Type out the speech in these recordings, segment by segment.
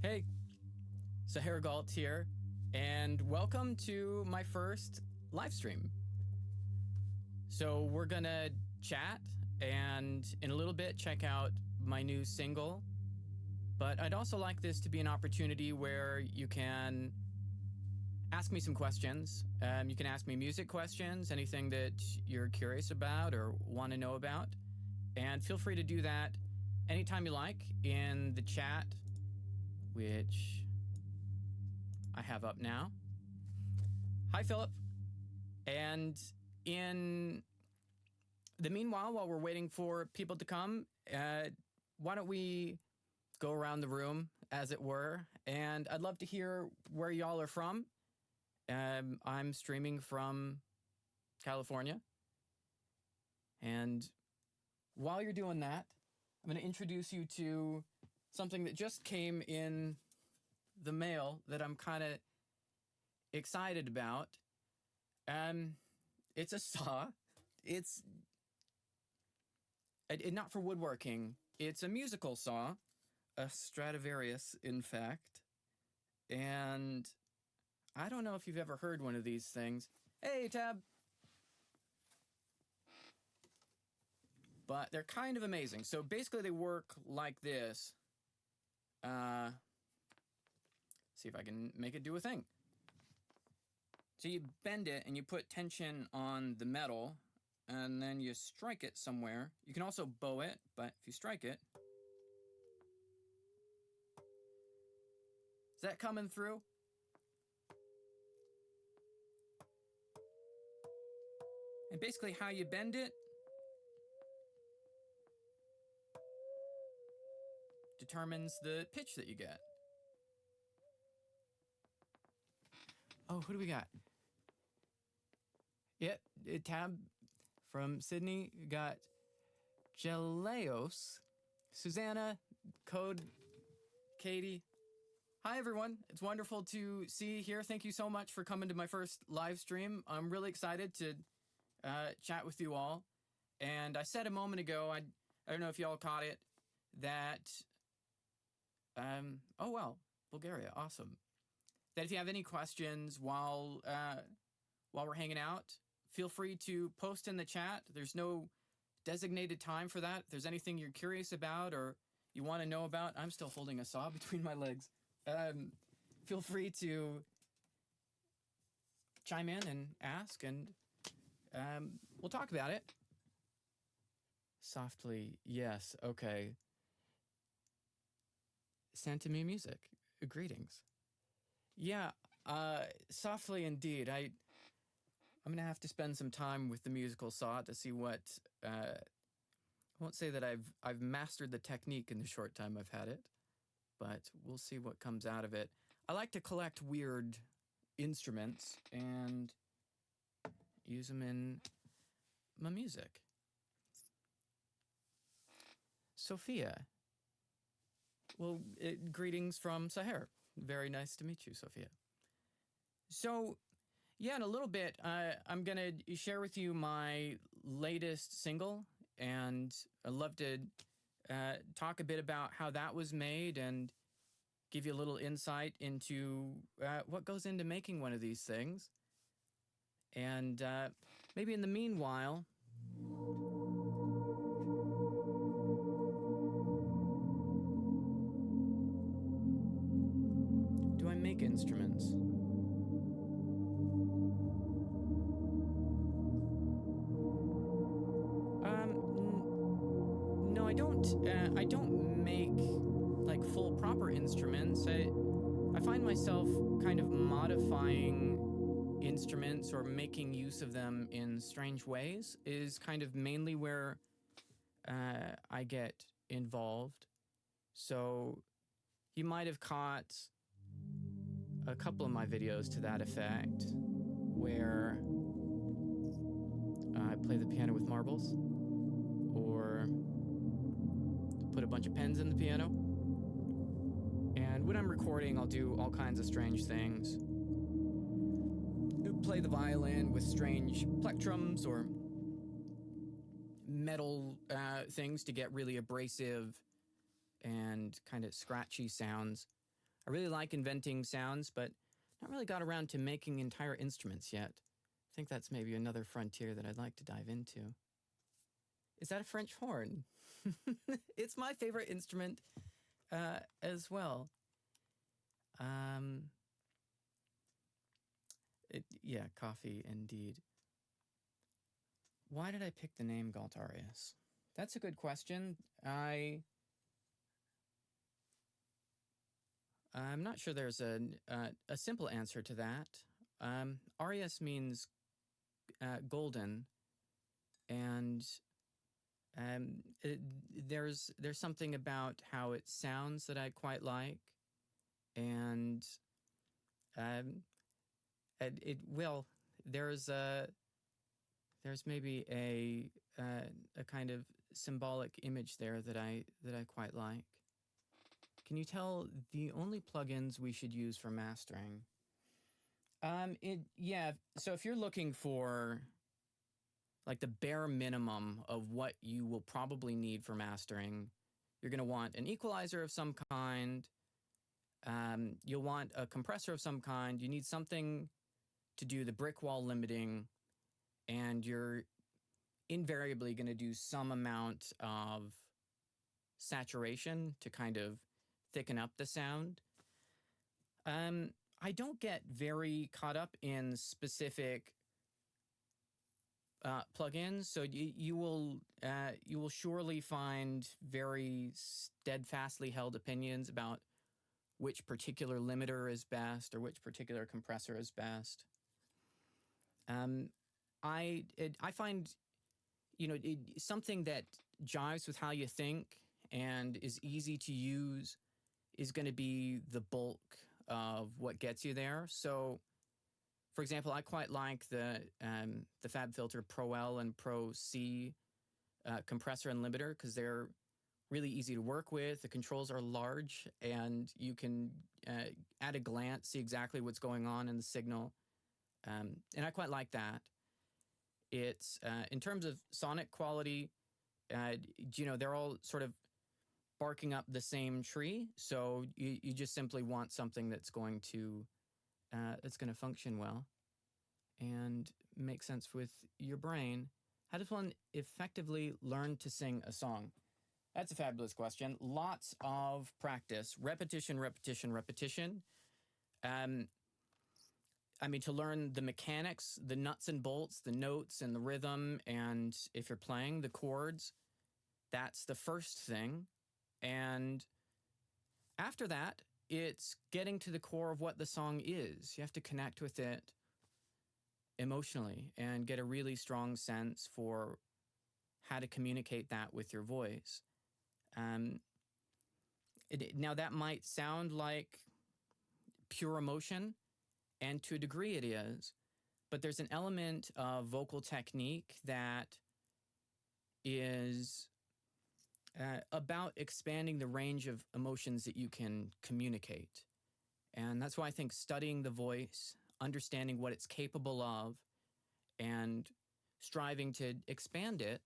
Hey, Saher Galt here, and welcome to my first live stream. So we're gonna chat and in a little bit check out my new single, but I'd also like this to be an opportunity where you can ask me some questions. You can ask me music questions, anything that you're curious about or want to know about, and feel free to do that anytime you like in the chat, which I have up now. Hi, Philip. And in the meanwhile, while we're waiting for people to come, why don't we go around the room, as it were, and I'd love to hear where y'all are from. I'm streaming from California. And while you're doing that, I'm going to introduce you to something that just came in the mail that I'm kind of excited about. It's a saw. It's not for woodworking. It's a musical saw, a Stradivarius, in fact. And I don't know if you've ever heard one of these things. Hey, Tab. But they're kind of amazing. So basically they work like this. See if I can make it do a thing. So you bend it and you put tension on the metal and then you strike it somewhere. You can also bow it, but if you strike it... Is that coming through? And basically how you bend it determines the pitch that you get. Oh, who do we got? Yep, Tab from Sydney. We got Geleos, Susanna, Code, Katie. Hi, everyone. It's wonderful to see you here. Thank you so much for coming to my first live stream. I'm really excited to chat with you all. And I said a moment ago, I don't know if y'all caught it, that, oh, well, Bulgaria, awesome. That if you have any questions while we're hanging out, feel free to post in the chat. There's no designated time for that. If there's anything you're curious about or you want to know about, I'm still holding a saw between my legs. Feel free to chime in and ask, and we'll talk about it. Softly, yes, okay. Sent to me music. Greetings. Yeah, softly indeed. I'm gonna have to spend some time with the musical saw to see what. I won't say that I've mastered the technique in the short time I've had it, but we'll see what comes out of it. I like to collect weird instruments and use them in my music. Sophia. Well, greetings from Saher. Very nice to meet you, Sophia. So, yeah, in a little bit, I'm going to share with you my latest single, and I'd love to talk a bit about how that was made and give you a little insight into what goes into making one of these things. And maybe in the meanwhile... Do I make instruments? No, I don't. I don't make like full proper instruments. I find myself kind of modifying instruments or making use of them in strange ways is kind of mainly where I get involved. So you might have caught a couple of my videos to that effect, where I play the piano with marbles, or put a bunch of pens in the piano. And when I'm recording, I'll do all kinds of strange things. Play the violin with strange plectrums or metal things to get really abrasive and kind of scratchy sounds. I really like inventing sounds, but not really got around to making entire instruments yet. I think that's maybe another frontier that I'd like to dive into. Is that a French horn? It's my favorite instrument as well. Yeah, coffee indeed. Why did I pick the name Galtarius? That's a good question. I'm not sure there's a simple answer to that. Arius means golden, and there's something about how it sounds that I quite like, and well, there's maybe a kind of symbolic image there that I quite like. Can you tell the only plugins we should use for mastering? Yeah. So if you're looking for like the bare minimum of what you will probably need for mastering, you're going to want an equalizer of some kind. You'll want a compressor of some kind. You need something to do the brick wall limiting, and you're invariably going to do some amount of saturation to kind of thicken up the sound. I don't get very caught up in specific plugins, so you will surely find very steadfastly held opinions about which particular limiter is best or which particular compressor is best. I find something that jives with how you think and is easy to use is going to be the bulk of what gets you there. So, for example, I quite like the FabFilter Pro L and Pro C compressor and limiter because they're really easy to work with. The controls are large, and you can at a glance see exactly what's going on in the signal. And I quite like that. It's in terms of sonic quality, they're all sort of barking up the same tree. So you just simply want something that's going to function well and make sense with your brain. How does one effectively learn to sing a song? That's a fabulous question. Lots of practice, repetition, repetition, repetition. To learn the mechanics, the nuts and bolts, the notes and the rhythm, and if you're playing the chords, that's the first thing. And after that, it's getting to the core of what the song is. You have to connect with it emotionally and get a really strong sense for how to communicate that with your voice. Now, that might sound like pure emotion, and to a degree it is, but there's an element of vocal technique that is about expanding the range of emotions that you can communicate. And that's why I think studying the voice, understanding what it's capable of, and striving to expand it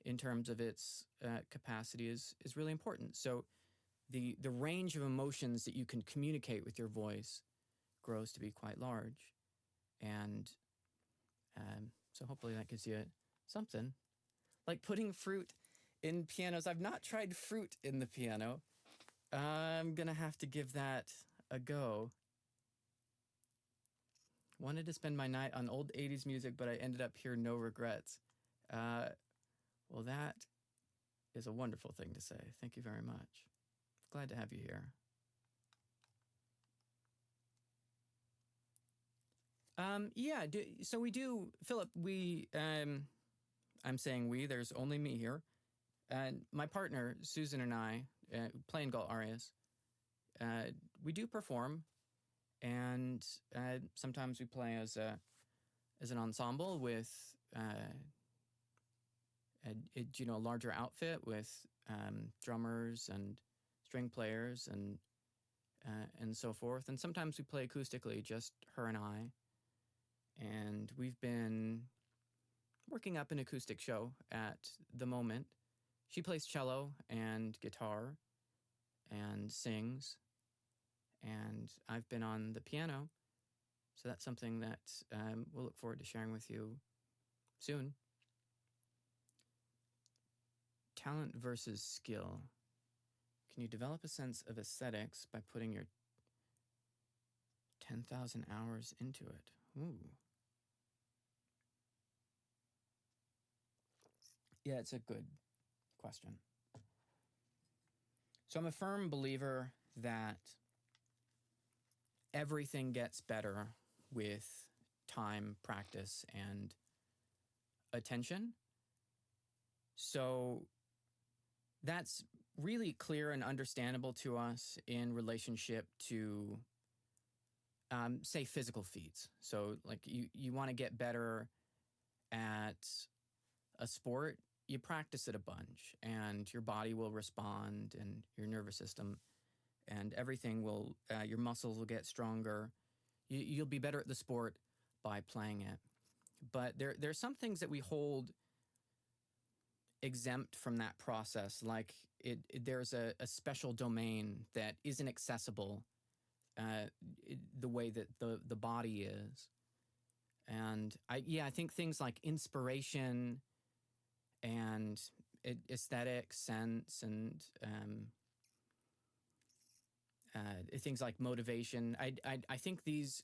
in terms of its capacity is really important. So the range of emotions that you can communicate with your voice grows to be quite large. And so hopefully that gives you something. Like putting fruit in pianos. I've not tried fruit in the piano. I'm going to have to give that a go. Wanted to spend my night on old 80s music, but I ended up here, no regrets. Well, that is a wonderful thing to say. Thank you very much. Glad to have you here. So we do, Philip, I'm saying we, there's only me here. And my partner, Susan, and I, playing Galt Arias, we do perform, and sometimes we play as an ensemble with a larger outfit with drummers and string players and so forth. And sometimes we play acoustically, just her and I. And we've been working up an acoustic show at the moment. She plays cello and guitar and sings. and I've been on the piano. So that's something that we'll look forward to sharing with you soon. Talent versus skill. Can you develop a sense of aesthetics by putting your 10,000 hours into it? Ooh. Yeah, it's a good question. So I'm a firm believer that everything gets better with time, practice, and attention. So that's really clear and understandable to us in relationship to, say, physical feats. So, like, you want to get better at a sport, you practice it a bunch, and your body will respond, and your nervous system, and everything will, your muscles will get stronger. You'll be better at the sport by playing it. But there's some things that we hold exempt from that process, like there's a special domain that isn't accessible the way that the body is. And I think things like inspiration and aesthetic sense and things like motivation. I think these,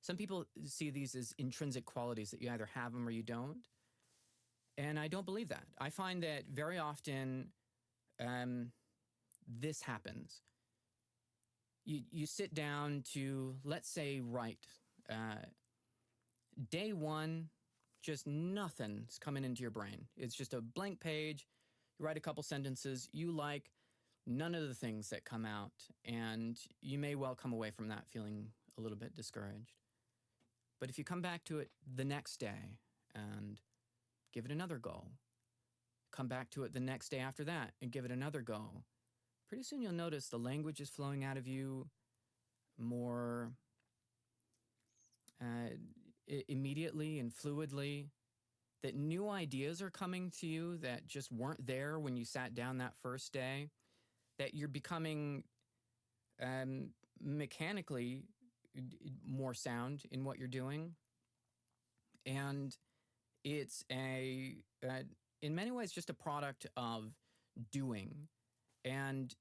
some people see these as intrinsic qualities that you either have them or you don't. And I don't believe that. I find that very often this happens. You sit down to, let's say, write. Day one, just nothing's coming into your brain. It's just a blank page. You write a couple sentences you like, none of the things that come out. And you may well come away from that feeling a little bit discouraged. But if you come back to it the next day and give it another go, come back to it the next day after that and give it another go, pretty soon you'll notice the language is flowing out of you more immediately and fluidly, that new ideas are coming to you that just weren't there when you sat down that first day, that you're becoming mechanically more sound in what you're doing. And it's in many ways just a product of doing. And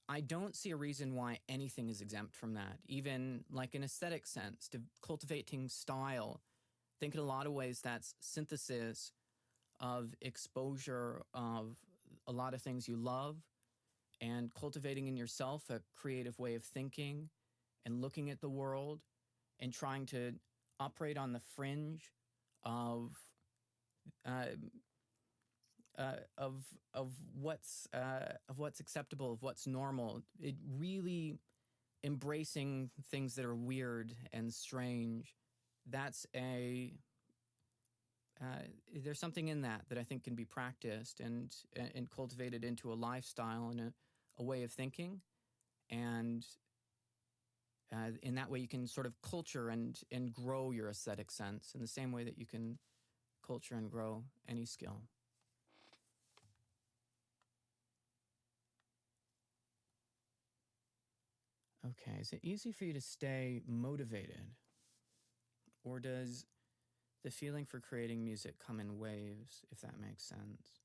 I don't see a reason why anything is exempt from that, even like an aesthetic sense, to cultivating style. I think in a lot of ways that's synthesis of exposure of a lot of things you love and cultivating in yourself a creative way of thinking and looking at the world and trying to operate on the fringe of what's acceptable, of what's normal. It really embracing things that are weird and strange. That's there's something in that I think can be practiced and cultivated into a lifestyle and a way of thinking. And in that way, you can sort of culture and grow your aesthetic sense in the same way that you can culture and grow any skill. Okay, is it easy for you to stay motivated? Or does the feeling for creating music come in waves, if that makes sense?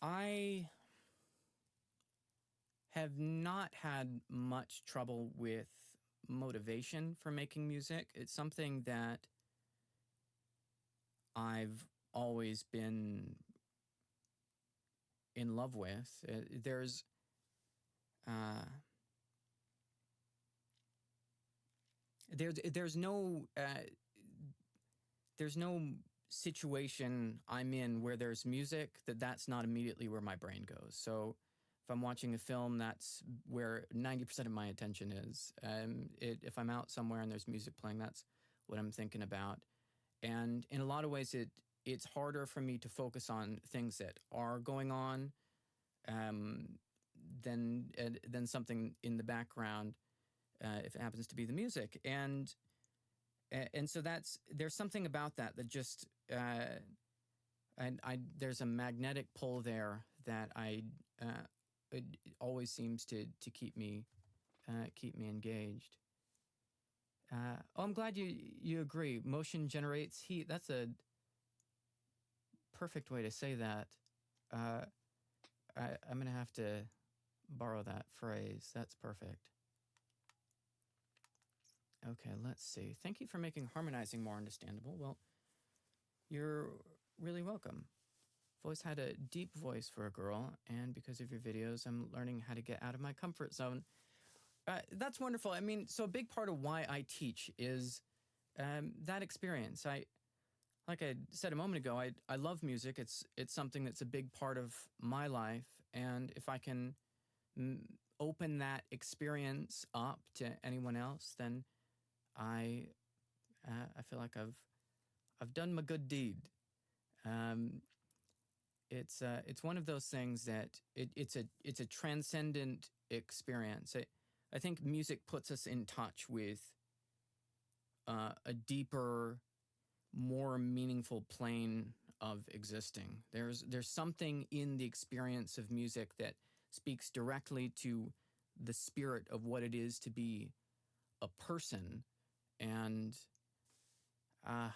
I have not had much trouble with motivation for making music. It's something that I've always been in love with. There's no situation I'm in where there's music that's not immediately where my brain goes. So if I'm watching a film, that's where 90% of my attention is. If I'm out somewhere and there's music playing, that's what I'm thinking about. And in a lot of ways, it's harder for me to focus on things that are going on than something in the background, if it happens to be the music. And so there's something about that just there's a magnetic pull there that it always seems to keep me engaged. Oh, I'm glad you agree. Motion generates heat. That's a perfect way to say that. Uh, I'm gonna have to borrow that phrase. That's perfect. Okay, let's see. Thank you for making harmonizing more understandable. Well, you're really welcome. I've always had a deep voice for a girl, and because of your videos, I'm learning how to get out of my comfort zone. That's wonderful. I mean, so a big part of why I teach is that experience. Like I said a moment ago, I love music. It's something that's a big part of my life, and if I can open that experience up to anyone else, then I I feel like I've done my good deed. Um, it's one of those things that it's a transcendent experience. I think music puts us in touch with a deeper, more meaningful plane of existing. There's something in the experience of music that speaks directly to the spirit of what it is to be a person. And uh,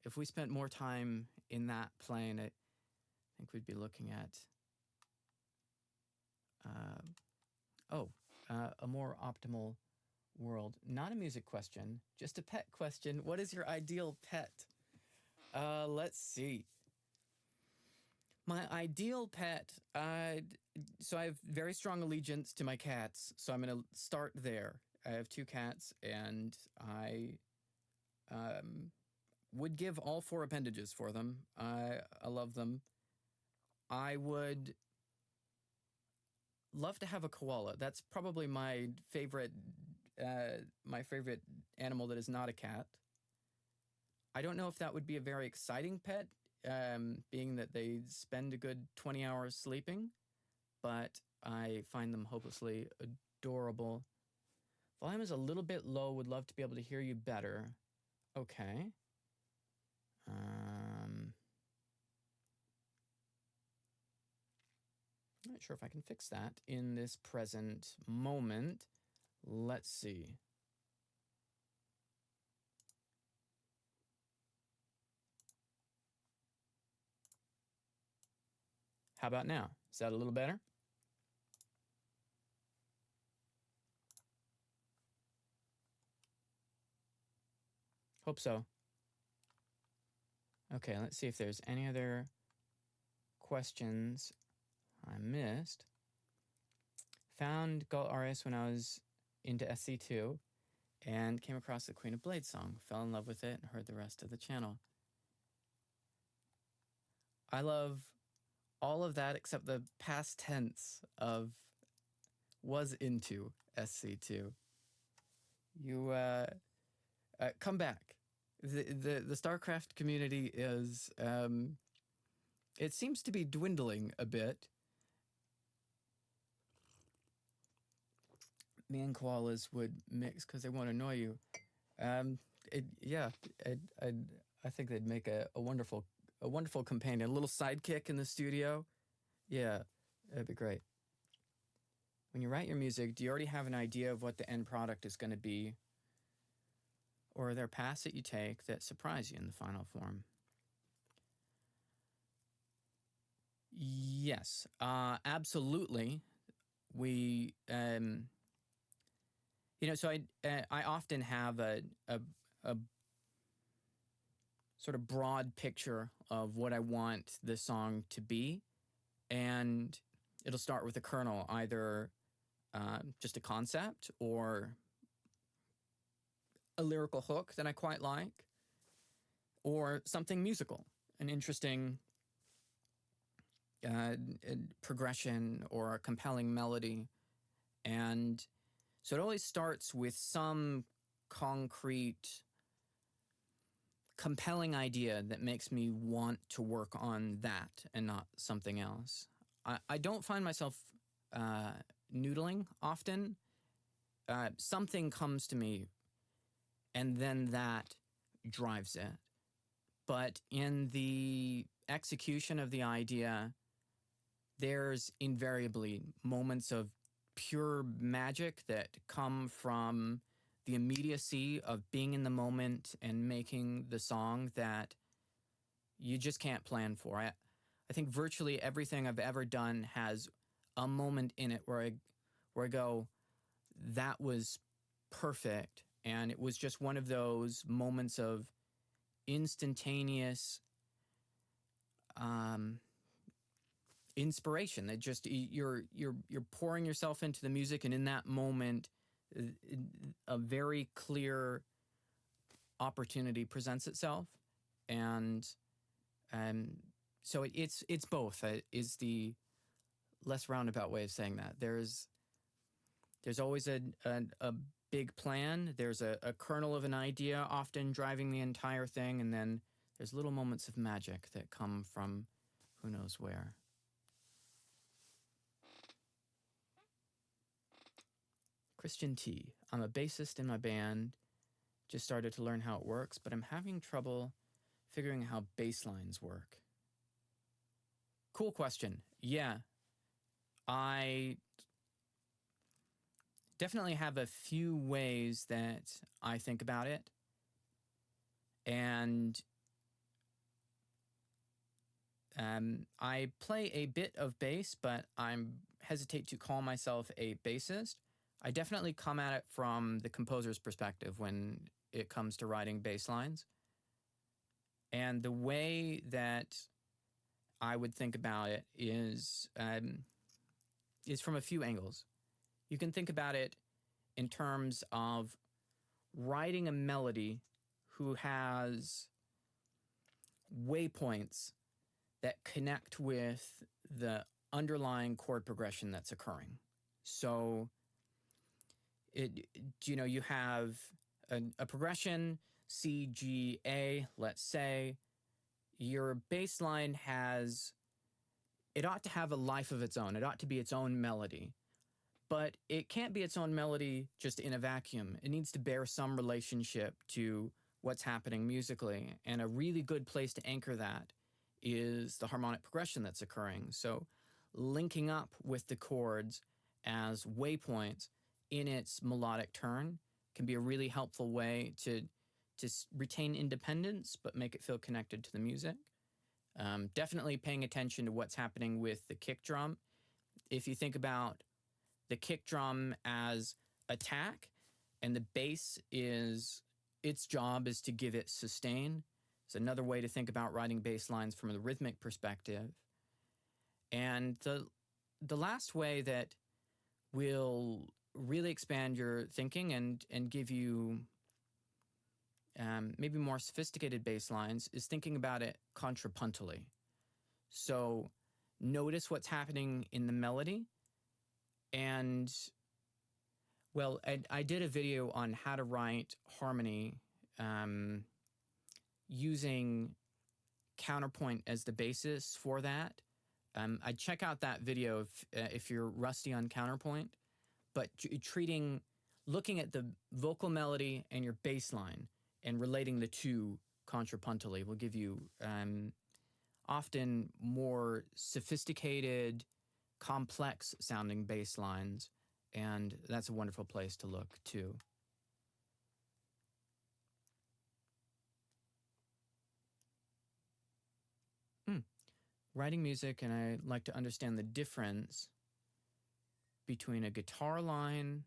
if we spent more time in that plane, I think we'd be looking at a more optimal world. Not a music question, just a pet question. What is your ideal pet? Let's see. My ideal pet. So I have very strong allegiance to my cats. So I'm going to start there. I have two cats, and I would give all four appendages for them. I love them. I would love to have a koala. That's probably my favorite. My favorite animal that is not a cat. I don't know if that would be a very exciting pet, being that they spend a good 20 hours sleeping, but I find them hopelessly adorable. Volume is a little bit low. Would love to be able to hear you better. Okay. Not sure if I can fix that in this present moment. Let's see. How about now? Is that a little better? Hope so. Okay, let's see if there's any other questions I missed. Found Galt RS when I was into SC2 and came across the Queen of Blades song. Fell in love with it and heard the rest of the channel. I love all of that except the past tense of was into SC2. You come back. The Starcraft community is it seems to be dwindling a bit. Me and koalas would mix because they won't annoy you. Yeah, I think they'd make a wonderful companion, a little sidekick in the studio. Yeah, that'd be great. When you write your music, do you already have an idea of what the end product is going to be? Or are there paths that you take that surprise you in the final form? Yes, absolutely. We, so I often have a sort of broad picture of what I want the song to be, and it'll start with a kernel, either just a concept or a lyrical hook that I quite like, or something musical, an interesting progression or a compelling melody. And so it always starts with some concrete, compelling idea that makes me want to work on that and not something else. I don't find myself noodling often. Something comes to me, and then that drives it. But in the execution of the idea, there's invariably moments of pure magic that come from the immediacy of being in the moment and making the song that you just can't plan for. I think virtually everything I've ever done has a moment in it where I go, that was perfect. And it was just one of those moments of instantaneous inspiration that just you're pouring yourself into the music, and in that moment a very clear opportunity presents itself. And so it's both, is the less roundabout way of saying that. There's always a big plan. There's a kernel of an idea often driving the entire thing, and then there's little moments of magic that come from who knows where. Christian T. I'm a bassist in my band. Just started to learn how it works, but I'm having trouble figuring how bass lines work. Cool question. Yeah. I definitely have a few ways that I think about it. And I play a bit of bass, but I hesitate to call myself a bassist. I definitely come at it from the composer's perspective when it comes to writing bass lines. And the way that I would think about it is from a few angles. You can think about it in terms of writing a melody who has waypoints that connect with the underlying chord progression that's occurring. So you have a progression, C, G, A, let's say. Your bass line it ought to have a life of its own. It ought to be its own melody. But it can't be its own melody just in a vacuum. It needs to bear some relationship to what's happening musically. And a really good place to anchor that is the harmonic progression that's occurring. So linking up with the chords as waypoints in its melodic turn can be a really helpful way to retain independence, but make it feel connected to the music. Definitely paying attention to what's happening with the kick drum. If you think about the kick drum as attack, and the bass its job is to give it sustain. It's another way to think about writing bass lines from a rhythmic perspective. And the last way that will really expand your thinking and give you maybe more sophisticated bass lines is thinking about it contrapuntally. So notice what's happening in the melody. And, well, I did a video on how to write harmony using counterpoint as the basis for that. I'd check out that video if you're rusty on counterpoint. But looking at the vocal melody and your bass line and relating the two contrapuntally will give you often more sophisticated, complex sounding bass lines, and that's a wonderful place to look too. Writing music, and I like to understand the difference between a guitar line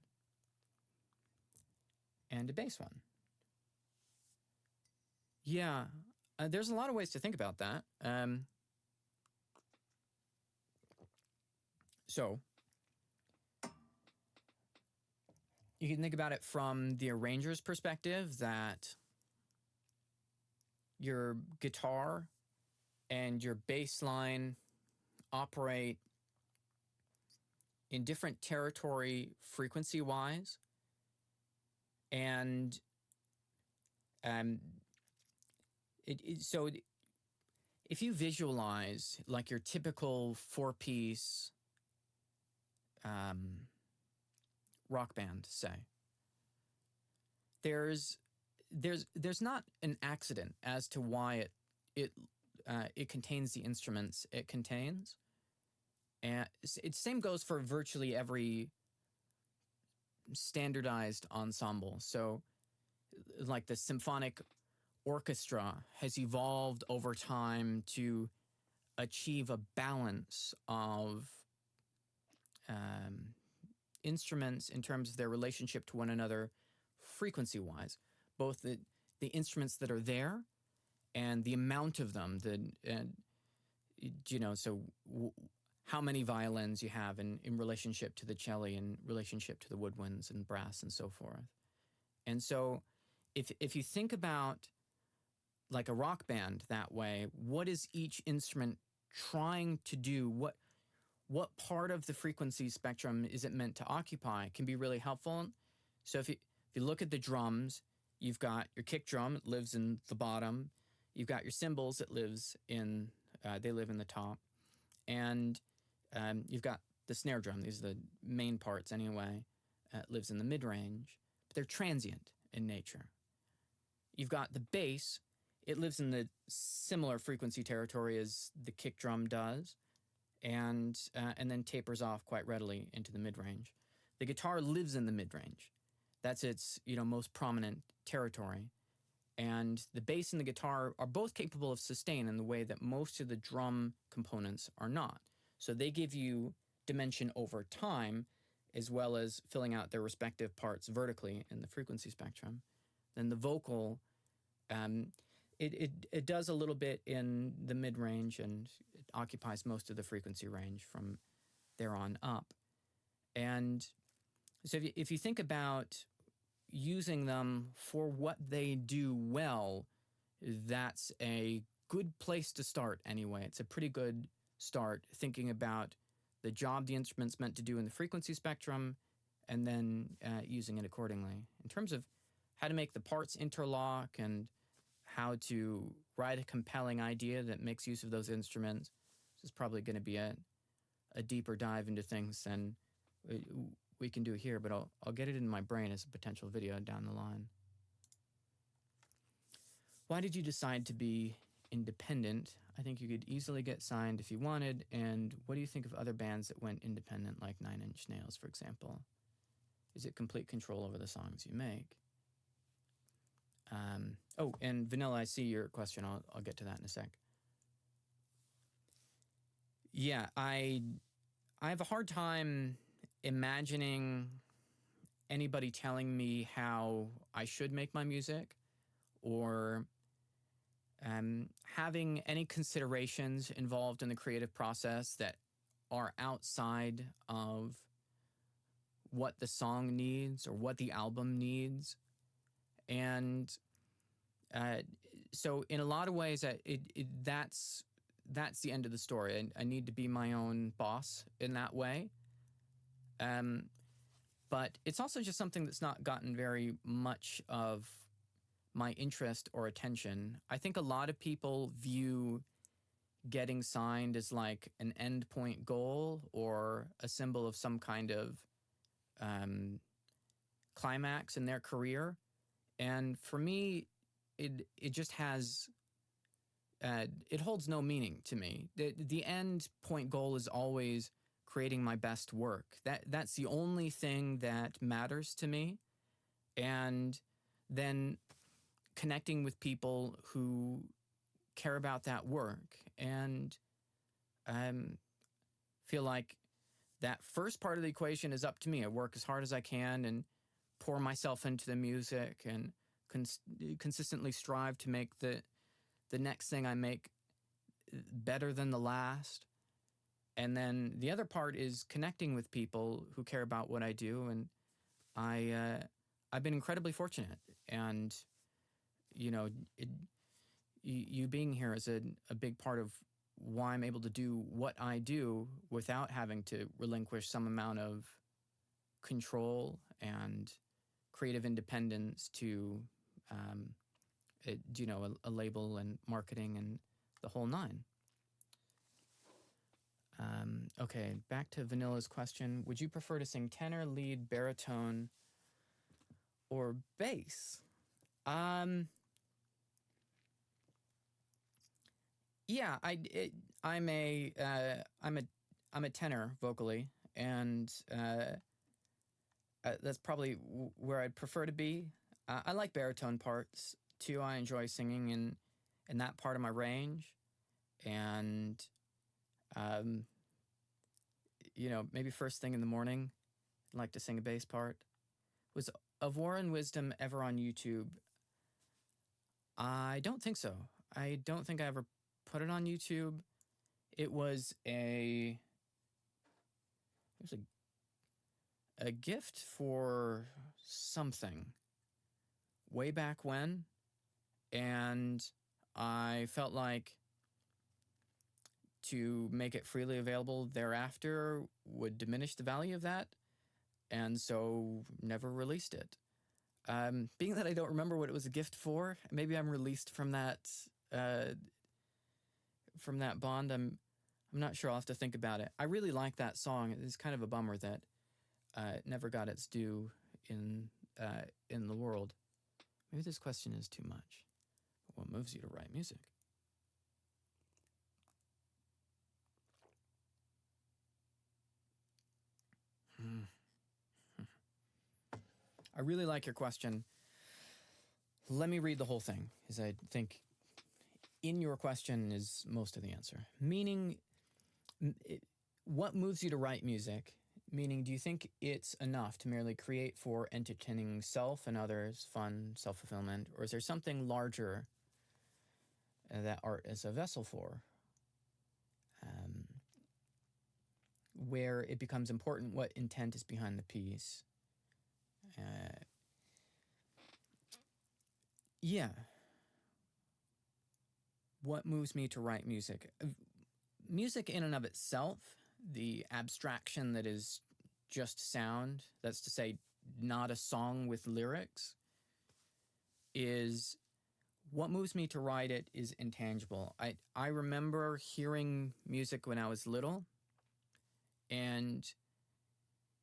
and a bass one. Yeah, there's a lot of ways to think about that. So you can think about it from the arranger's perspective, that your guitar and your bass line operate in different territory frequency-wise. And so if you visualize like your typical four-piece rock band, say, there's not an accident as to why it contains the instruments it contains. And same goes for virtually every standardized ensemble. So, like the symphonic orchestra has evolved over time to achieve a balance of instruments in terms of their relationship to one another frequency wise, both the instruments that are there and the amount of them, how many violins you have in relationship to the cello, in relationship to the woodwinds and brass and so forth. And so if you think about like a rock band that way, what is each instrument trying to do? What part of the frequency spectrum is it meant to occupy can be really helpful. So if you look at the drums, you've got your kick drum, it lives in the bottom. You've got your cymbals, they live in the top. And you've got the snare drum, these are the main parts anyway, lives in the mid-range. But they're transient in nature. You've got the bass, it lives in the similar frequency territory as the kick drum does, and then tapers off quite readily into the mid-range. The guitar lives in the mid-range. That's its most prominent territory. And the bass and the guitar are both capable of sustain in the way that most of the drum components are not. So they give you dimension over time, as well as filling out their respective parts vertically in the frequency spectrum. Then the vocal, it does a little bit in the mid-range, and it occupies most of the frequency range from there on up. And so if you think about using them for what they do well, that's a good place to start anyway. It's a pretty good start thinking about the job the instrument's meant to do in the frequency spectrum, and then using it accordingly. In terms of how to make the parts interlock and how to write a compelling idea that makes use of those instruments, this is probably going to be a deeper dive into things than we can do here, but I'll get it in my brain as a potential video down the line. Why did you decide to be independent? I think you could easily get signed if you wanted. And what do you think of other bands that went independent, like Nine Inch Nails, for example? Is it complete control over the songs you make? And Vanilla, I see your question. I'll get to that in a sec. Yeah, I have a hard time imagining anybody telling me how I should make my music, or having any considerations involved in the creative process that are outside of what the song needs or what the album needs. And so in a lot of ways, that's the end of the story. I need to be my own boss in that way. But it's also just something that's not gotten very much of my interest or attention. I think a lot of people view getting signed as like an endpoint goal or a symbol of some kind of climax in their career. And for me, it just has, it holds no meaning to me. The end point goal is always creating my best work. That's the only thing that matters to me. And then connecting with people who care about that work, and feel like that first part of the equation is up to me. I work as hard as I can and pour myself into the music, and consistently strive to make the next thing I make better than the last. And then the other part is connecting with people who care about what I do. And I've been incredibly fortunate. And, you being here is a big part of why I'm able to do what I do without having to relinquish some amount of control and creative independence to, a label and marketing and the whole nine. Okay, back to Vanilla's question. Would you prefer to sing tenor, lead, baritone, or bass? Yeah, I'm a I'm a tenor vocally, and that's probably where I'd prefer to be. I like baritone parts too. I enjoy singing in that part of my range, and um, maybe first thing in the morning, I'd like to sing a bass part. Was Of War and Wisdom ever on YouTube? I don't think so. I don't think I ever put it on YouTube. It was a gift for something way back when, and I felt like to make it freely available thereafter would diminish the value of that, and so never released it. Being that I don't remember what it was a gift for, maybe I'm released from that bond. I'm not sure. I'll have to think about it. I really like that song. It's kind of a bummer that it never got its due in the world. Maybe this question is too much. What moves you to write music? I really like your question. Let me read the whole thing, because I think in your question is most of the answer. Meaning, what moves you to write music? Meaning, do you think it's enough to merely create for entertaining self and others, fun, self-fulfillment, or is there something larger that art is a vessel for, where it becomes important what intent is behind the piece? Yeah. What moves me to write music? Music in and of itself, the abstraction that is just sound, that's to say, not a song with lyrics, is what moves me to write it is intangible. I remember hearing music when I was little, and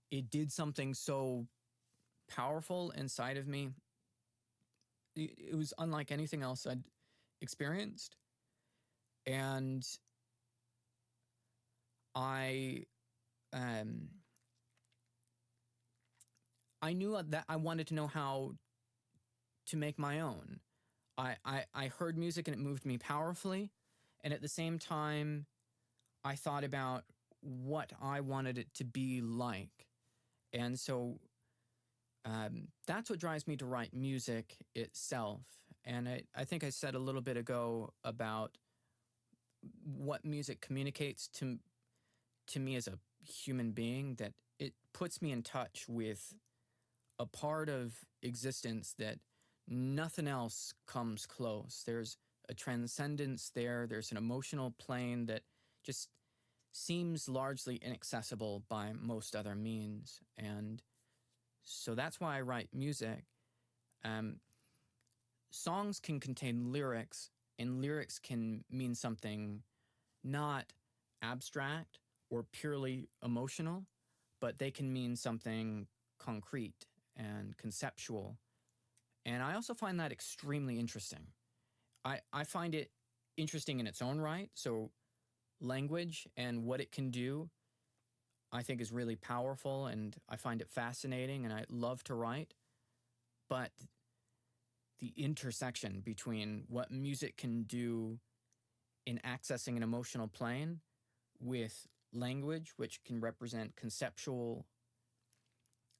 it did something so powerful inside of me. It was unlike anything else I'd experienced. And I knew that I wanted to know how to make my own. I heard music and it moved me powerfully. And at the same time, I thought about what I wanted it to be like. And so that's what drives me to write music itself. And I think I said a little bit ago about what music communicates to me as a human being, that it puts me in touch with a part of existence that nothing else comes close. There's a transcendence there. There's an emotional plane that just seems largely inaccessible by most other means. And so that's why I write music. Songs can contain lyrics, and lyrics can mean something not abstract or purely emotional, but they can mean something concrete and conceptual. And I also find that extremely interesting. I find it interesting in its own right. So language and what it can do, I think, is really powerful, and I find it fascinating, and I love to write. But the intersection between what music can do in accessing an emotional plane with language, which can represent conceptual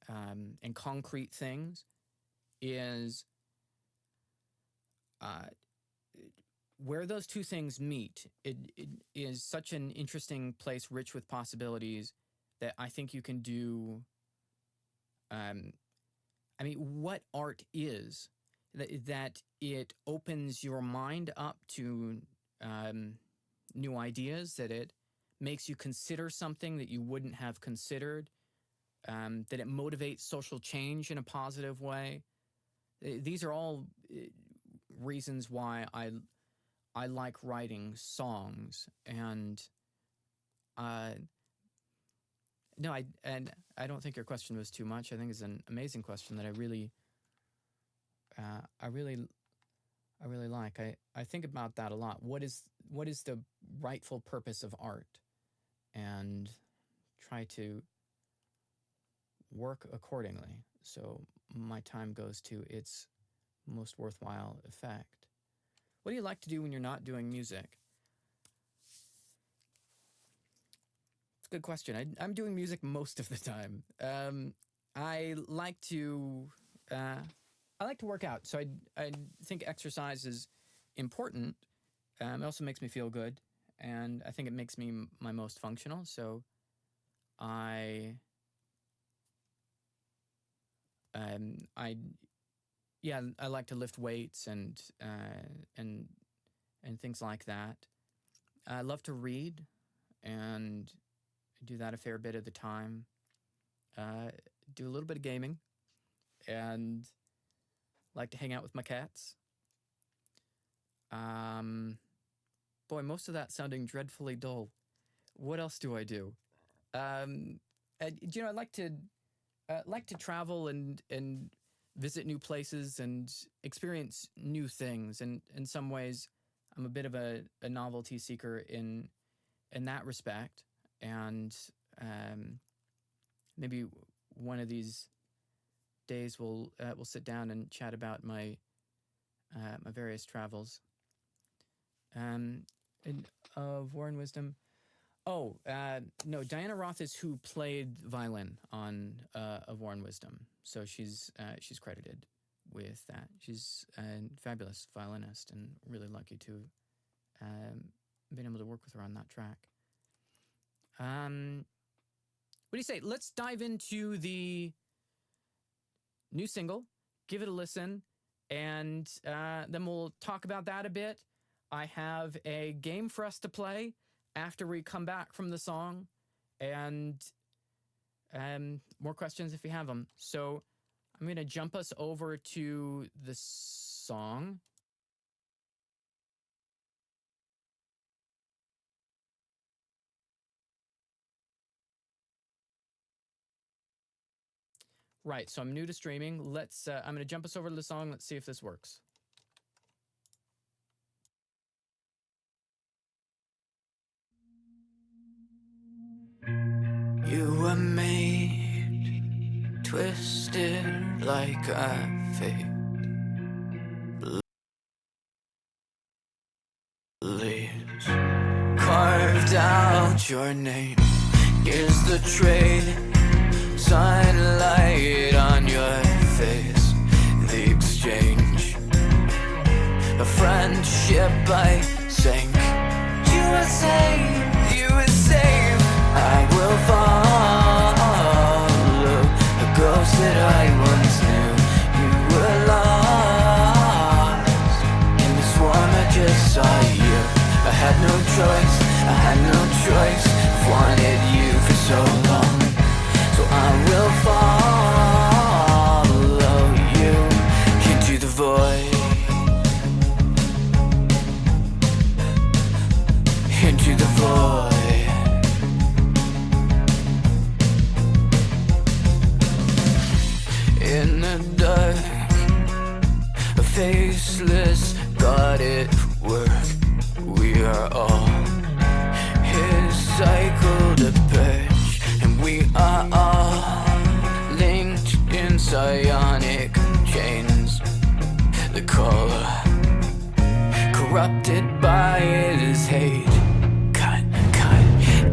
and concrete things, is where those two things meet. It is such an interesting place, rich with possibilities, that I think you can do. What art is, that it opens your mind up to new ideas, that it makes you consider something that you wouldn't have considered, that it motivates social change in a positive way. These are all reasons why I like writing songs. And no, I don't think your question was too much. I think it's an amazing question that I really like. I think about that a lot. What is the rightful purpose of art? and try to work accordingly so my time goes to its most worthwhile effect. What do you like to do when you're not doing music? It's a good question. I'm doing music most of the time. I like to work out, so I think exercise is important. It also makes me feel good, and I think it makes me my most functional. So I like to lift weights and things like that. I love to read and do that a fair bit of the time. Do a little bit of gaming and like to hang out with my cats. Boy, most of that sounding dreadfully dull. What else do I do? I like to travel and visit new places and experience new things. And in some ways, I'm a bit of a novelty seeker in that respect. And maybe one of these days we'll sit down and chat about my various travels. And of War and Wisdom. Oh, no, Diana Roth is who played violin on Of War and Wisdom. So she's credited with that. She's a fabulous violinist and really lucky to been able to work with her on that track. What do you say? Let's dive into the new single, give it a listen, and then we'll talk about that a bit. I have a game for us to play after we come back from the song, and more questions if you have them. So I'm going to jump us over to the song. Right, so I'm new to streaming. I'm going to jump us over to the song. Let's see if this works. You were made, twisted like a fate. Leaves carved out your name. Is the trade, sunlight on your face. The exchange, a friendship I sank. You were safe, you were safe. I will follow a ghost that I once knew. You were lost in the swarm, I just saw you. I had no choice, I had no choice. I've wanted you for so long, so I will follow you into the void, into the void. In the dark, a faceless God at work. We are all his cycle to purge, and we are all linked in psionic chains. The color corrupted by his hate.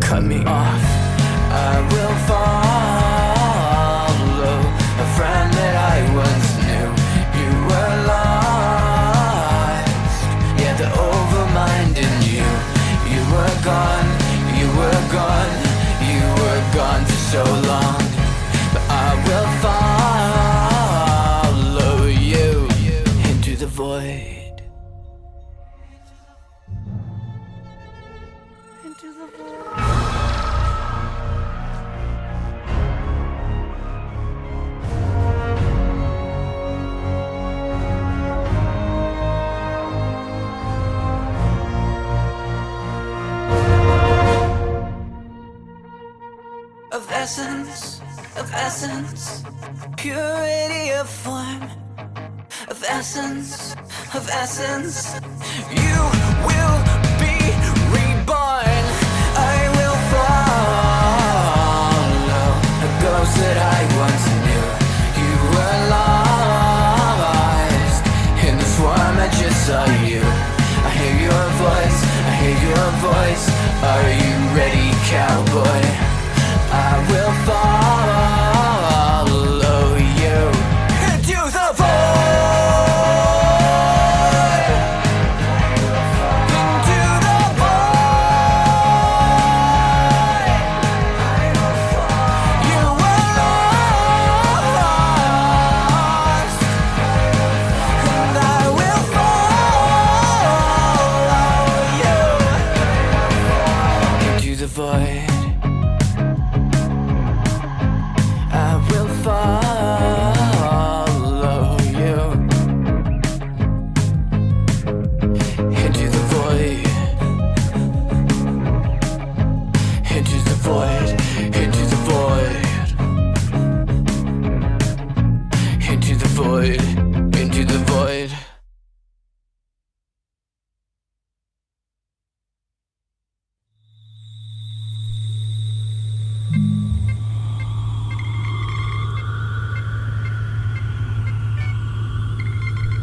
Cut me off. I will follow a friend that I once knew. You were lost, yet the overmind in you. You were gone, you were gone, you were gone for so long. But I will follow you into the void. Into the void. Of essence, purity of form, of essence, you will be reborn. I will fly. I once knew. You were lost in the swarm, I just saw you. I hear your voice, I hear your voice. Are you ready, cowboy? I will follow you into the void. Into the void. You were lost, and I will follow you into the void. I will follow you into the void, into the void, into the void, into the void, into the void.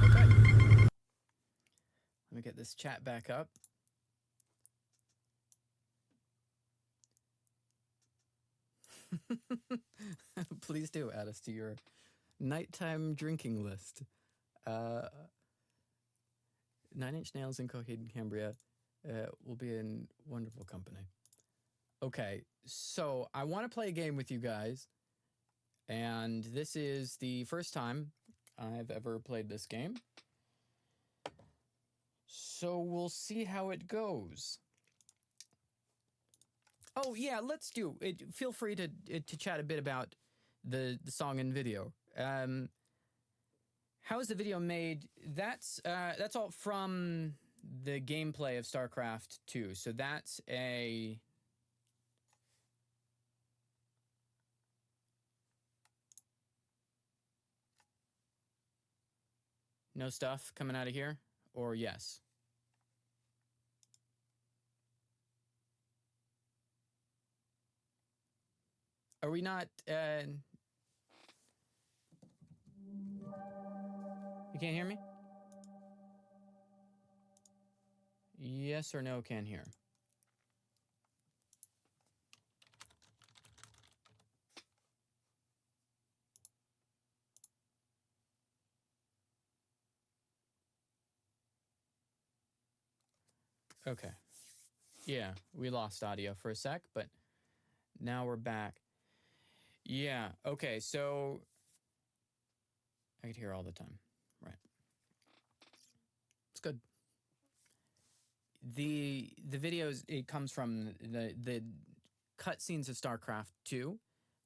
Okay. Let me get this chat back up. Please do add us to your nighttime drinking list. 9 Inch Nails and Coheed and Cambria will be in wonderful company. Okay, so I want to play a game with you guys, and this is the first time I've ever played this game. So we'll see how it goes. Oh yeah, let's do it. Feel free to chat a bit about the song and video. How is the video made? That's all from the gameplay of Starcraft 2. So that's a no stuff coming out of here, or yes? Are we not? You can't hear me? Yes or no? Can hear. Okay. Yeah, we lost audio for a sec, but now we're back. Yeah. Okay. So I could hear all the time. Right. It's good. The videos, it comes from the cutscenes of StarCraft 2,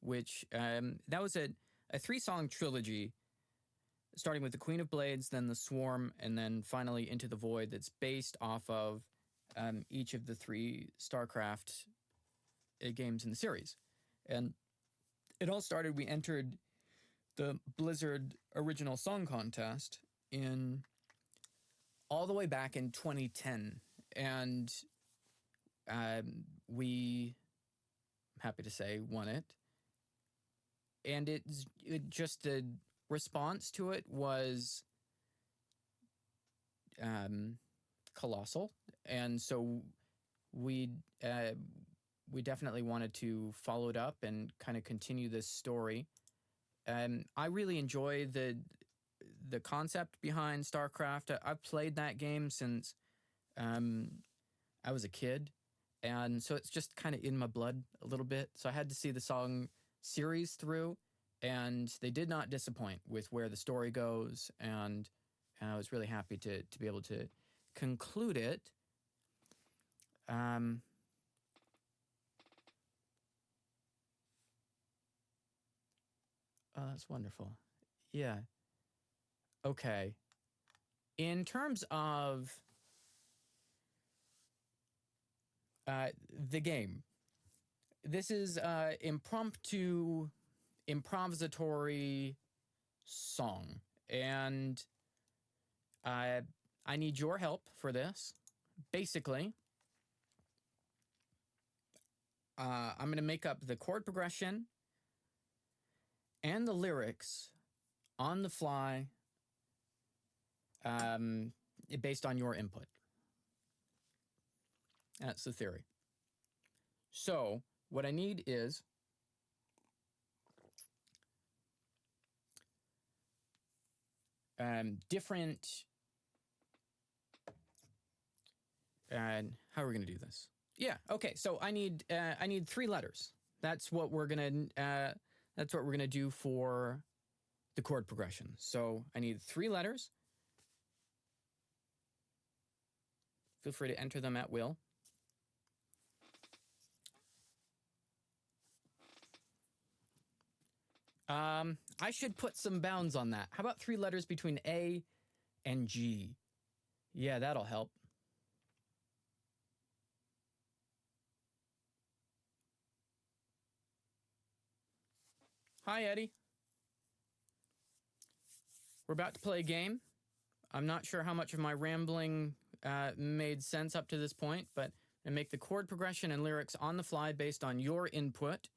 which that was a 3-song trilogy, starting with the Queen of Blades, then the Swarm, and then finally Into the Void. That's based off of each of the 3 StarCraft games in the series, and it all started. We entered the Blizzard Original Song Contest in all the way back in 2010, and we, I'm happy to say, won it. And it just the response to it was colossal, and so we definitely wanted to follow it up and kind of continue this story. I really enjoy the concept behind StarCraft. I've played that game since I was a kid, and so it's just kind of in my blood a little bit. So I had to see the song series through, and they did not disappoint with where the story goes, and I was really happy to be able to conclude it. Oh, that's wonderful. Yeah. Okay. In terms of the game, this is impromptu, improvisatory song, and I need your help for this. Basically, I'm going to make up the chord progression, and the lyrics on the fly, based on your input. That's the theory. So what I need is different. How are we going to do this? Yeah. Okay. So I need 3 letters. That's what we're gonna do for the chord progression. So I need 3 letters. Feel free to enter them at will. I should put some bounds on that. How about 3 letters between A and G? Yeah, that'll help. Hi, Eddie. We're about to play a game. I'm not sure how much of my rambling made sense up to this point, but I make the chord progression and lyrics on the fly based on your input.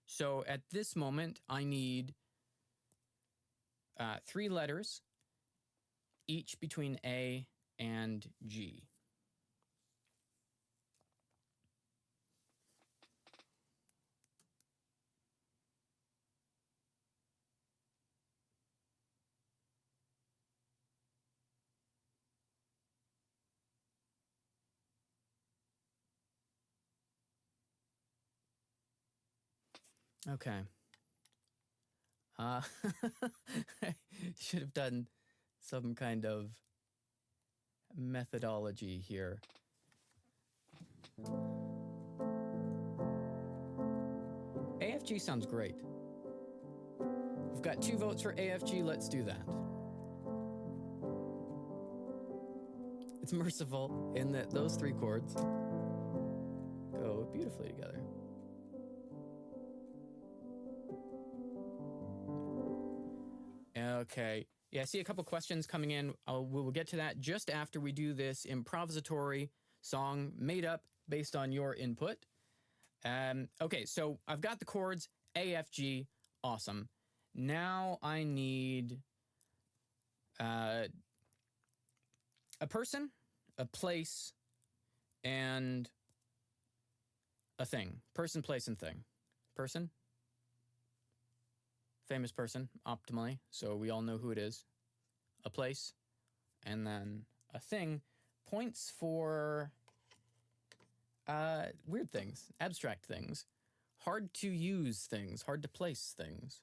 So at this moment, I need 3 letters, each between A and G. Okay. I should have done some kind of methodology here. AFG sounds great. We've got 2 votes for AFG. Let's do that. It's merciful in that those 3 chords go beautifully together. Okay. Yeah, I see a couple questions coming in. We will get to that just after we do this improvisatory song made up based on your input. Okay, so I've got the chords A, F, G. Awesome. Now I need a person, a place, and a thing. Person, place, and thing. Person. Famous person, optimally, so we all know who it is. A place, and then a thing. Points for weird things, abstract things, hard to use things, hard to place things.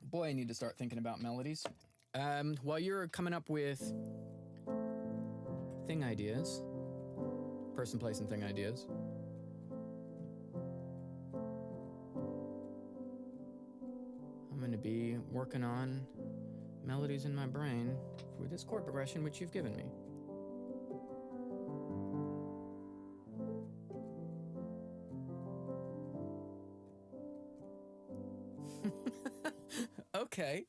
Boy, I need to start thinking about melodies. While you're coming up with thing ideas, person, place, and thing ideas, I'm going to be working on melodies in my brain for this chord progression which you've given me. Okay.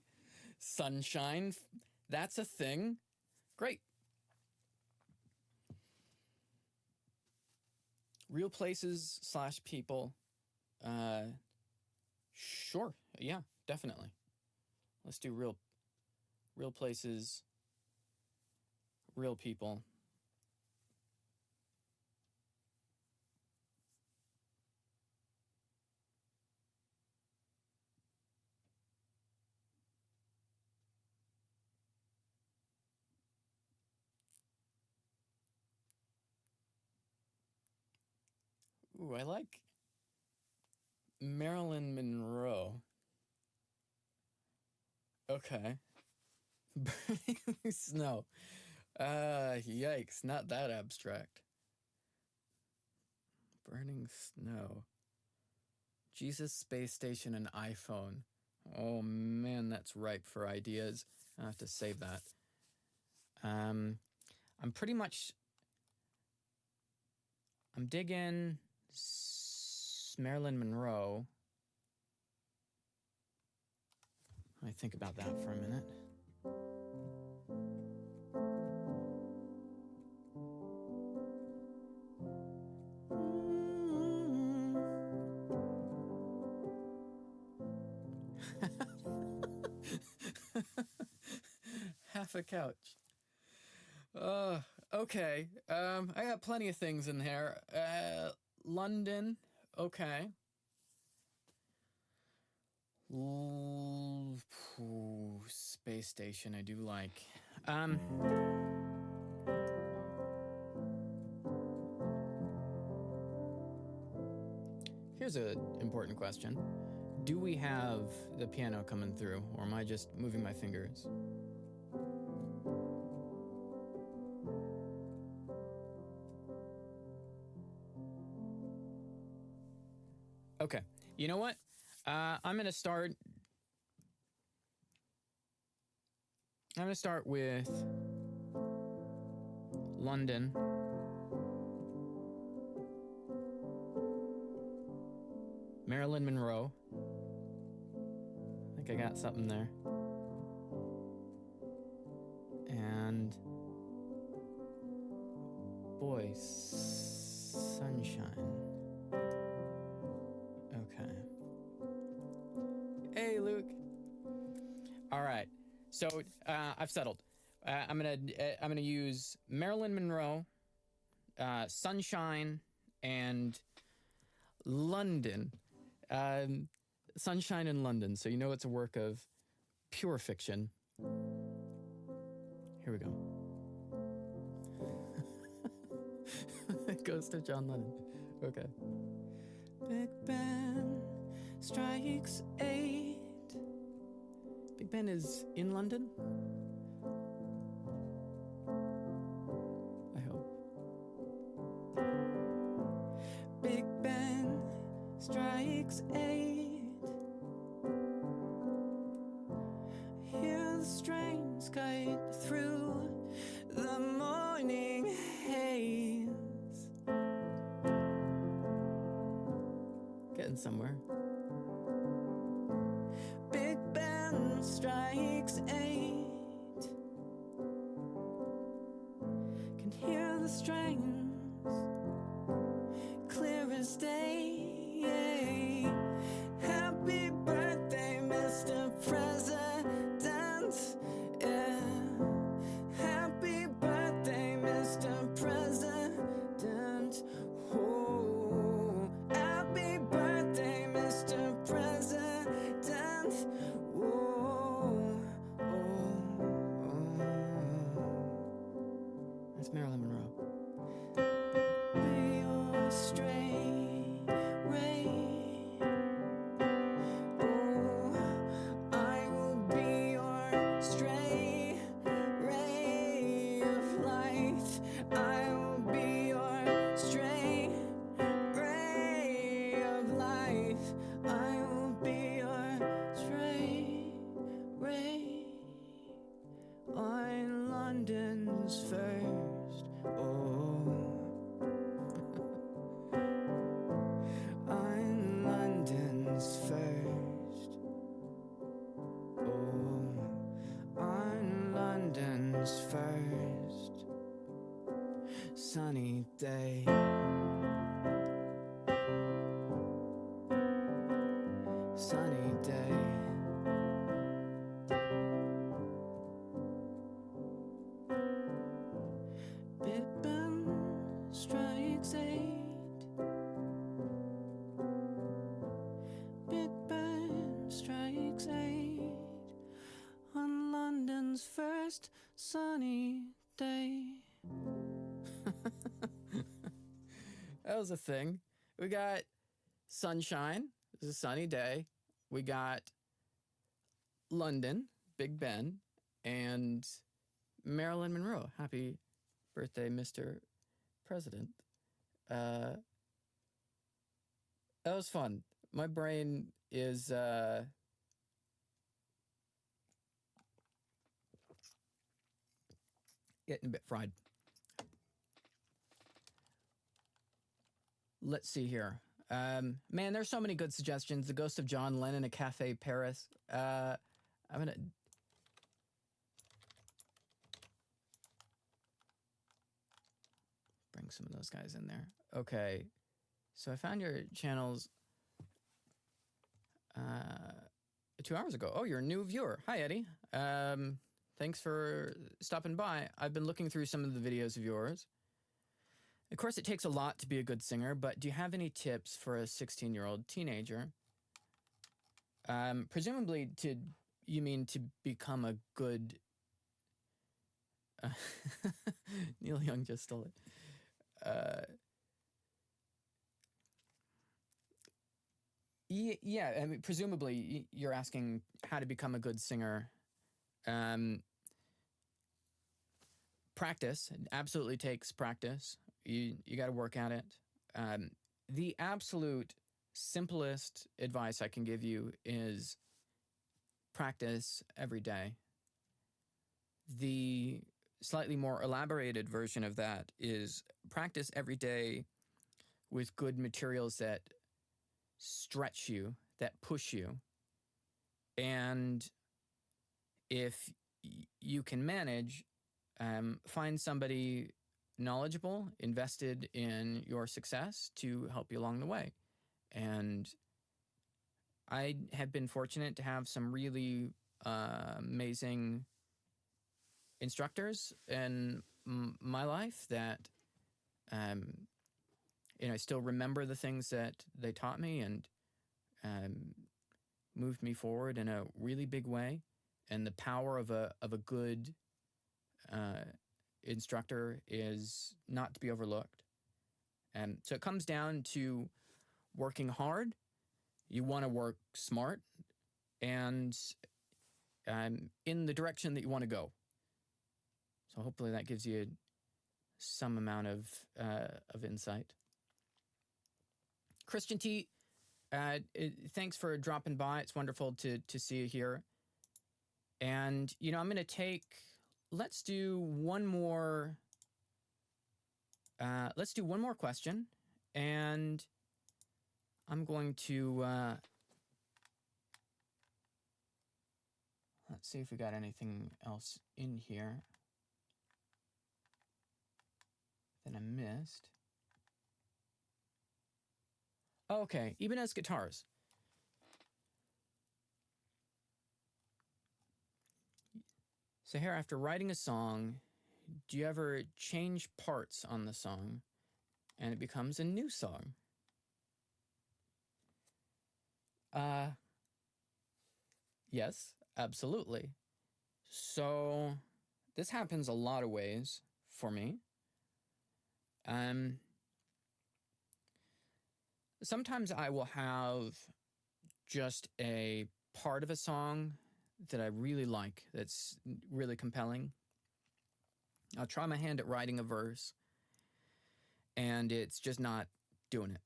Sunshine, that's a thing. Great. Real places / people. Sure. Yeah, definitely. Let's do real places, real people. Ooh, I like Marilyn Monroe. Okay. Burning snow. Yikes, not that abstract. Burning snow. Jesus, space station, and iPhone. Oh man, that's ripe for ideas. I have to save that. I'm digging Marilyn Monroe. Let me think about that for a minute. half a couch. Okay. I got plenty of things in here. London. Okay. Space station. I do like. Here's an important question. Do we have the piano coming through, or am I just moving my fingers? Okay. You know what? I'm gonna start with London. Marilyn Monroe. I think I got something there. And boy, sunshine. Okay. Hey, Luke. All right. So I've settled. I'm gonna use Marilyn Monroe, Sunshine, and London. Sunshine in London. So you know it's a work of pure fiction. Here we go. It goes to John Lennon. Okay. Big Ben strikes 8. Big Ben is in London? I hope. Big Ben strikes 8. Hear the strains guide through the morning haze. Getting somewhere. Big Ben strikes 8. Can hear the strains clear as day. Happy birthday, Mr. President. Yeah. Happy birthday, Mr. President. Oh, happy birthday, Mr. President. Oh, that's Marilyn Monroe. Be your stray ray. Oh, I will be your stray ray of light. I will be your stray ray of light. I will be your stray ray on London's first. I'm London's first. I'm London's first sunny day. Sunny day. Big Ben strikes 8. Big Ben strikes 8 on London's first sunny day. That was a thing. We got sunshine. It was a sunny day. We got London, Big Ben, and Marilyn Monroe. Happy birthday, Mr. President. That was fun. My brain is getting a bit fried. Let's see here. Man, there's so many good suggestions. The Ghost of John Lennon, A Cafe Paris. I'm gonna bring some of those guys in there. Okay, so I found your channels 2 hours ago. Oh, you're a new viewer. Hi, Eddie. Thanks for stopping by. I've been looking through some of the videos of yours. Of course, it takes a lot to be a good singer, but do you have any tips for a 16-year-old teenager? Presumably, you mean to become a good. Neil Young just stole it. Yeah, I mean, presumably you're asking how to become a good singer. Practice. It absolutely takes practice. You got to work at it. The absolute simplest advice I can give you is practice every day. The slightly more elaborated version of that is practice every day with good materials that stretch you, that push you. And if you can manage, find somebody knowledgeable, invested in your success to help you along the way. And I have been fortunate to have some really amazing instructors in my life that, I still remember the things that they taught me and moved me forward in a really big way. And the power of a good instructor is not to be overlooked. So it comes down to working hard. You want to work smart and in the direction that you want to go. So hopefully that gives you some amount of insight. Christian T, thanks for dropping by. It's wonderful to see you here. And, I'm going to let's do one more question. And I'm going to, let's see if we got anything else in here that I missed. Okay, Ibanez Guitars. Saher, after writing a song, do you ever change parts on the song and it becomes a new song? Yes, absolutely. So this happens a lot of ways for me. Sometimes I will have just a part of a song that I really like, that's really compelling. I'll try my hand at writing a verse, and it's just not doing it.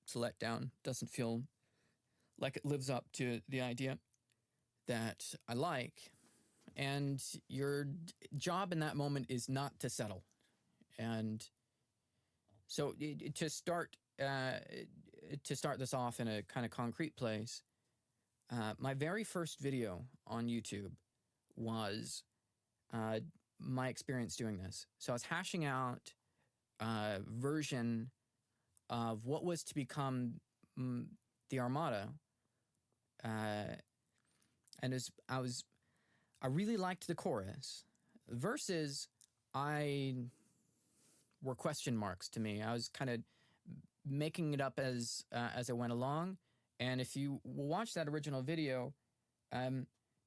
It's a letdown. Doesn't feel like it lives up to the idea that I like. And your job in that moment is not to settle. And so to start this off in a kind of concrete place, my very first video on YouTube was my experience doing this. So I was hashing out a version of what was to become the Armada, and I really liked the chorus. Verses, were question marks to me. I was kind of making it up as I went along. And if you watch that original video, to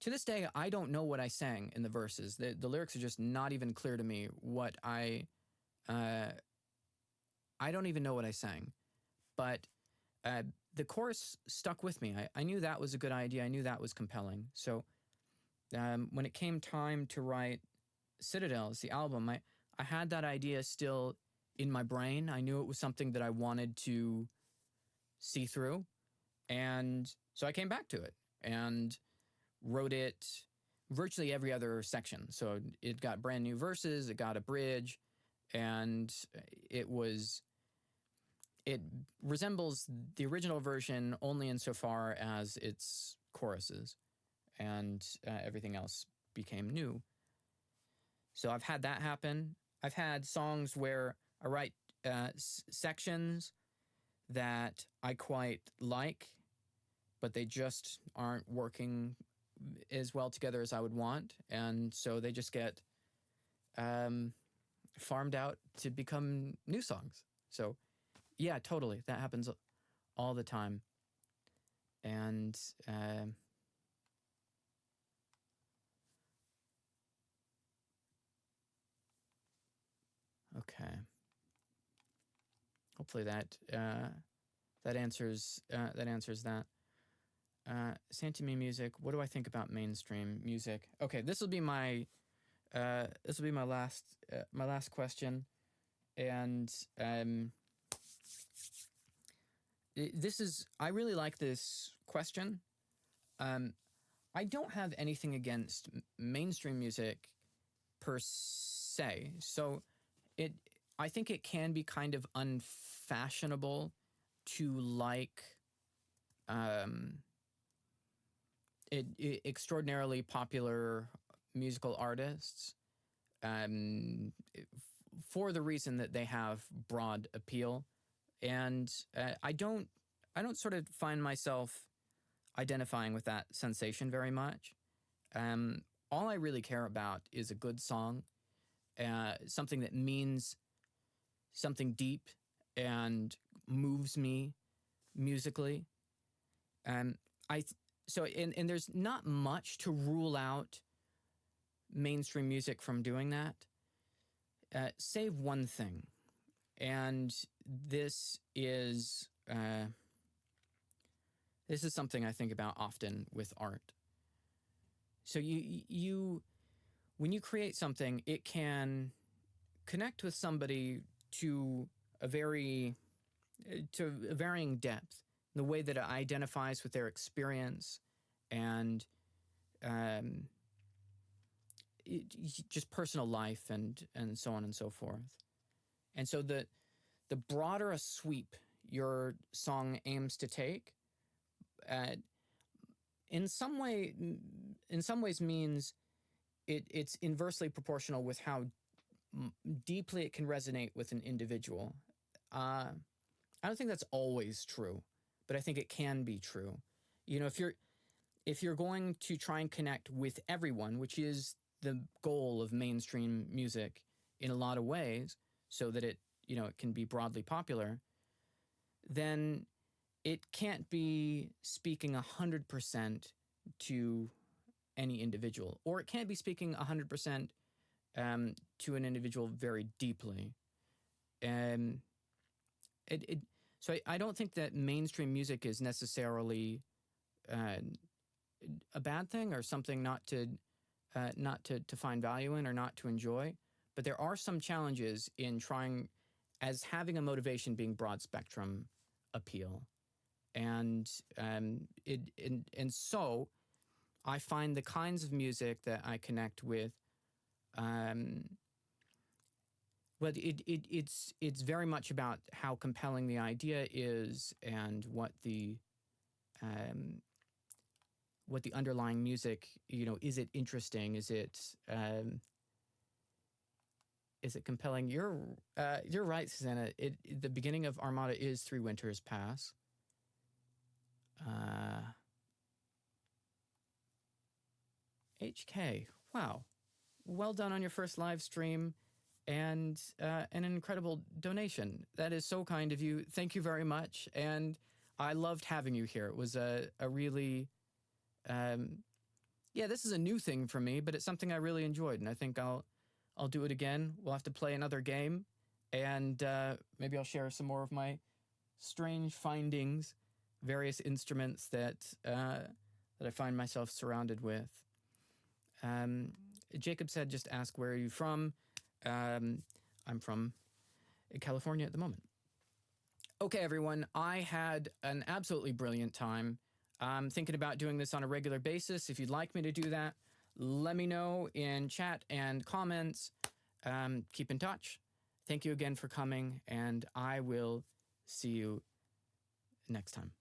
this day, I don't know what I sang in the verses. The lyrics are just not even clear to me. I don't even know what I sang. But the chorus stuck with me. I knew that was a good idea. I knew that was compelling. So when it came time to write Citadels, the album, I had that idea still in my brain. I knew it was something that I wanted to see through. And so I came back to it and wrote it virtually every other section. So it got brand new verses, it got a bridge, and it resembles the original version only insofar as its choruses, and everything else became new. So I've had that happen. I've had songs where I write sections that I quite like, but they just aren't working as well together as I would want, and so they just get farmed out to become new songs. So yeah, totally, that happens all the time. And okay, hopefully that answers that. Santa Me music. What do I think about mainstream music? Okay, this will be my last question, and this is, I really like this question. I don't have anything against mainstream music per se. So I think it can be kind of unfashionable to like extraordinarily popular musical artists for the reason that they have broad appeal, and I don't sort of find myself identifying with that sensation very much. All I really care about is a good song, something that means something deep and moves me musically. And there's not much to rule out mainstream music from doing that, save one thing, and this is something I think about often with art. So you when you create something, it can connect with somebody to a varying depth, the way that it identifies with their experience, and just personal life, and so on and so forth. And so the broader a sweep your song aims to take, in some ways means it's inversely proportional with how deeply it can resonate with an individual. I don't think that's always true, but I think it can be true. You know, if you're going to try and connect with everyone, which is the goal of mainstream music in a lot of ways, so that it can be broadly popular, then it can't be speaking 100% to any individual, or it can't be speaking 100% to an individual very deeply. So I don't think that mainstream music is necessarily a bad thing, or something not to find value in, or not to enjoy. But there are some challenges in having a motivation being broad spectrum appeal, and so I find the kinds of music that I connect with, well, it's very much about how compelling the idea is, and what the underlying music, is it interesting? Is it compelling? You're right, Susanna. The beginning of Armada is Three Winters Pass. HK, wow, well done on your first live stream, and an incredible donation. That is so kind of you. Thank you very much, and I loved having you here. It was a really this is a new thing for me, but it's something I really enjoyed, and I think I'll do it again. We'll have to play another game, and maybe I'll share some more of my strange findings, various instruments that I find myself surrounded with. Jacob said, just ask, where are you from? I'm from California at the moment. Okay, everyone, I had an absolutely brilliant time. I'm thinking about doing this on a regular basis. If you'd like me to do that, let me know in chat and comments. Keep in touch. Thank you again for coming, and I will see you next time.